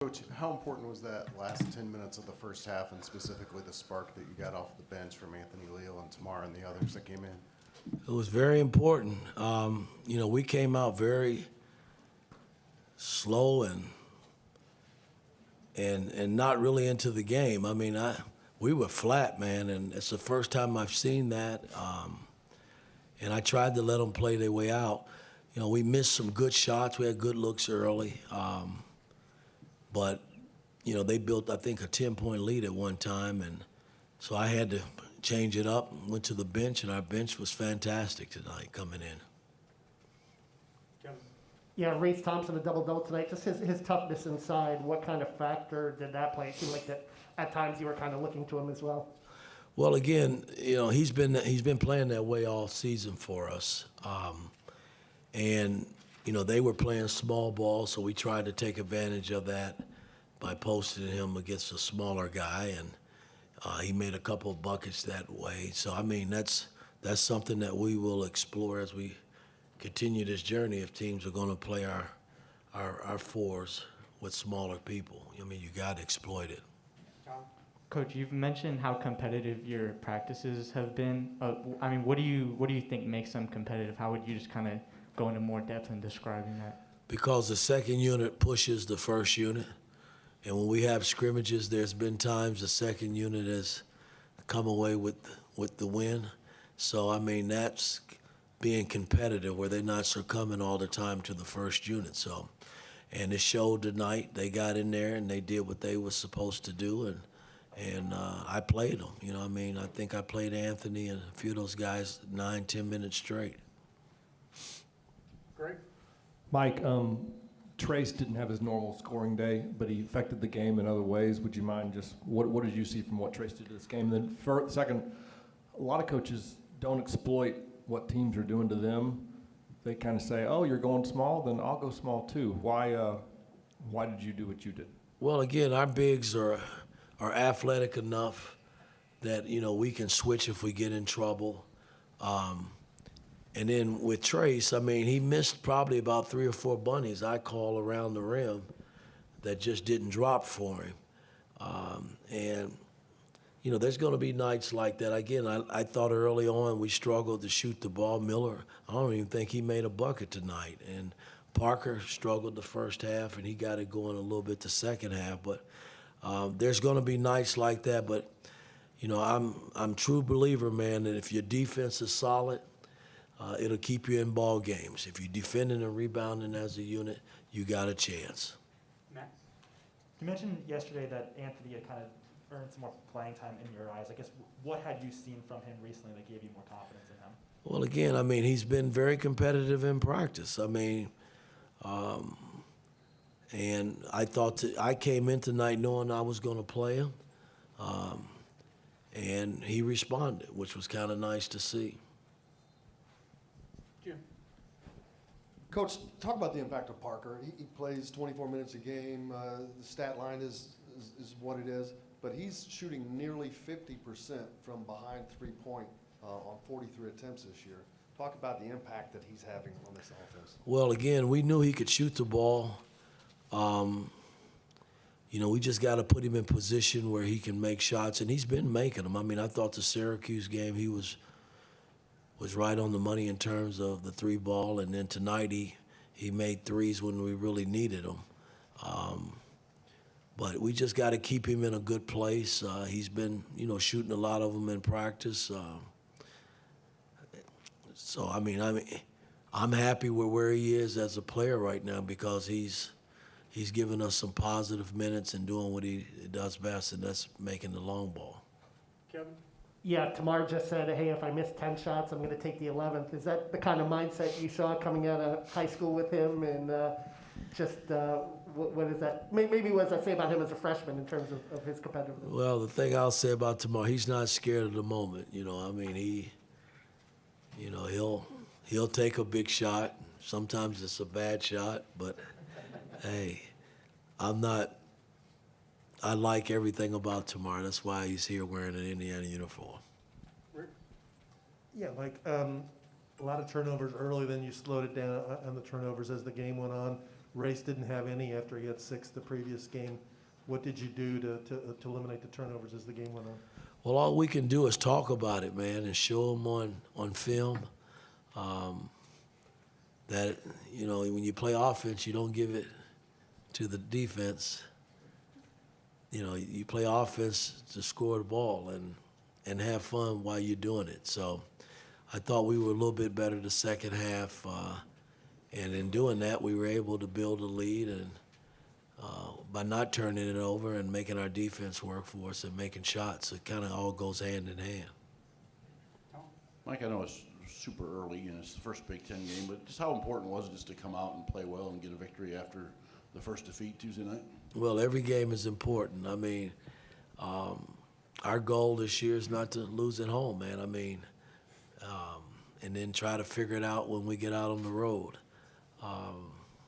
Coach, how important was that last 10 minutes of the first half, and specifically the spark that you got off the bench from Anthony Leal and Tamar and the others that came in? It was very important. We came out very slow and not really into the game. I mean, we were flat, man, and it's the first time I've seen that. And I tried to let them play their way out. We missed some good shots. We had good looks early. But they built, I think, a 10-point lead at one time, and so I had to change it up, went to the bench, and our bench was fantastic tonight coming in. Yeah, Reece Thompson, a double-double tonight. Just his toughness inside, what kind of factor did that play? It seemed like that at times you were kind of looking to him as well. Well, again, he's been playing that way all season for us. And they were playing small ball, so we tried to take advantage of that by posting him against a smaller guy, and he made a couple of buckets that way. So, I mean, that's something that we will explore as we continue this journey if teams are going to play our fours with smaller people. I mean, you got to exploit it. Coach, you've mentioned how competitive your practices have been. What do you think makes them competitive? How would you just kind of go into more depth in describing that? Because the second unit pushes the first unit. And when we have scrimmages, there's been times the second unit has come away with the win. So, I mean, that's being competitive where they're not succumbing all the time to the first unit. So, and it showed tonight. They got in there and they did what they were supposed to do. And I played them. I think I played Anthony and a few of those guys 9-10 minutes straight. Great. Mike, Trace didn't have his normal scoring day, but he affected the game in other ways. Would you mind just what did you see from what Trace did to this game? And then second, a lot of coaches don't exploit what teams are doing to them. They kind of say, "Oh, you're going small, then I'll go small too." Why did you do what you did? Well, again, our bigs are athletic enough that we can switch if we get in trouble. And then with Trace, he missed probably about 3 or 4 bunnies I call around the rim that just didn't drop for him. There's going to be nights like that. Again, I thought early on we struggled to shoot the ball. Miller, I don't even think he made a bucket tonight. And Parker struggled the first half, and he got it going a little bit the second half. But there's going to be nights like that. But, I'm a true believer, man, that if your defense is solid, it'll keep you in ball games. If you're defending and rebounding as a unit, you got a chance. Max? You mentioned yesterday that Anthony had kind of earned some more playing time in your eyes. I guess what had you seen from him recently that gave you more confidence in him? Well, again, he's been very competitive in practice. And I came in tonight knowing I was going to play him, and he responded, which was kind of nice to see. Coach, talk about the impact of Parker. He plays 24 minutes a game. The stat line is what it is, but he's shooting nearly 50% from behind three-point on 43 attempts this year. Talk about the impact that he's having on this offense. Well, again, we knew he could shoot the ball. We just got to put him in position where he can make shots, and he's been making them. I thought the Syracuse game he was right on the money in terms of the 3-ball, and then tonight he made threes when we really needed them. But we just got to keep him in a good place. He's been, shooting a lot of them in practice. So I'm happy with where he is as a player right now because he's giving us some positive minutes and doing what he does best, and that's making the long ball. Kevin? Yeah, Tamar just said, hey, if I miss 10 shots, I'm going to take the 11th. Is that the kind of mindset you saw coming out of high school with him? And what is that? Maybe what does that say about him as a freshman in terms of his competitiveness? Well, the thing I'll say about Tamar, he's not scared of the moment. He'll take a big shot. Sometimes it's a bad shot, but hey, I like everything about Tamar. That's why he's here wearing an Indiana uniform. Yeah, a lot of turnovers early, then you slowed it down on the turnovers as the game went on. Reece didn't have any after he had 6 the previous game. What did you do to eliminate the turnovers as the game went on? Well, all we can do is talk about it, man, and show them on film that, you know, when you play offense, you don't give it to the defense. You know, you play offense to score the ball and have fun while you're doing it. So I thought we were a little bit better the second half, and in doing that, we were able to build a lead, and by not turning it over and making our defense work for us and making shots, it kind of all goes hand in hand. Mike, I know it's super early and it's the first Big Ten game, but just how important was it just to come out and play well and get a victory after the first defeat Tuesday night? Well, every game is important. I mean, our goal this year is not to lose at home, man. I mean, and then try to figure it out when we get out on the road.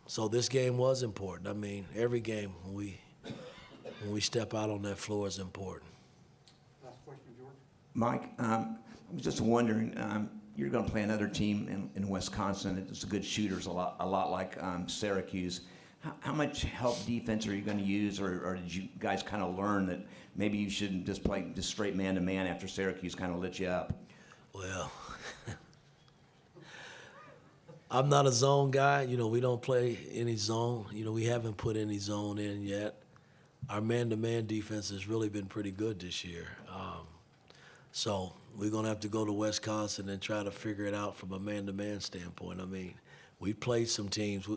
So this game was important. I mean, every game when we step out on that floor is important. Last question, George. Mike, I was just wondering, you're going to play another team in Wisconsin. It's good shooters, a lot like Syracuse. How much help defense are you going to use, or did you guys kind of learn that maybe you shouldn't just play just straight man-to-man after Syracuse kind of lit you up? Well, I'm not a zone guy. You know, we don't play any zone. You know, we haven't put any zone in yet. Our man-to-man defense has really been pretty good this year. So we're going to have to go to Wisconsin and try to figure it out from a man-to-man standpoint. I mean, we played some teams,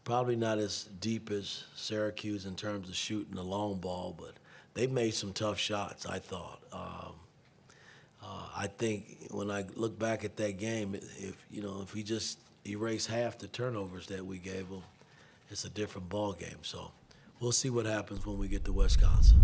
probably not as deep as Syracuse in terms of shooting the long ball, but they made some tough shots, I thought. I think when I look back at that game, if we just erase half the turnovers that we gave them, it's a different ball game. So we'll see what happens when we get to Wisconsin.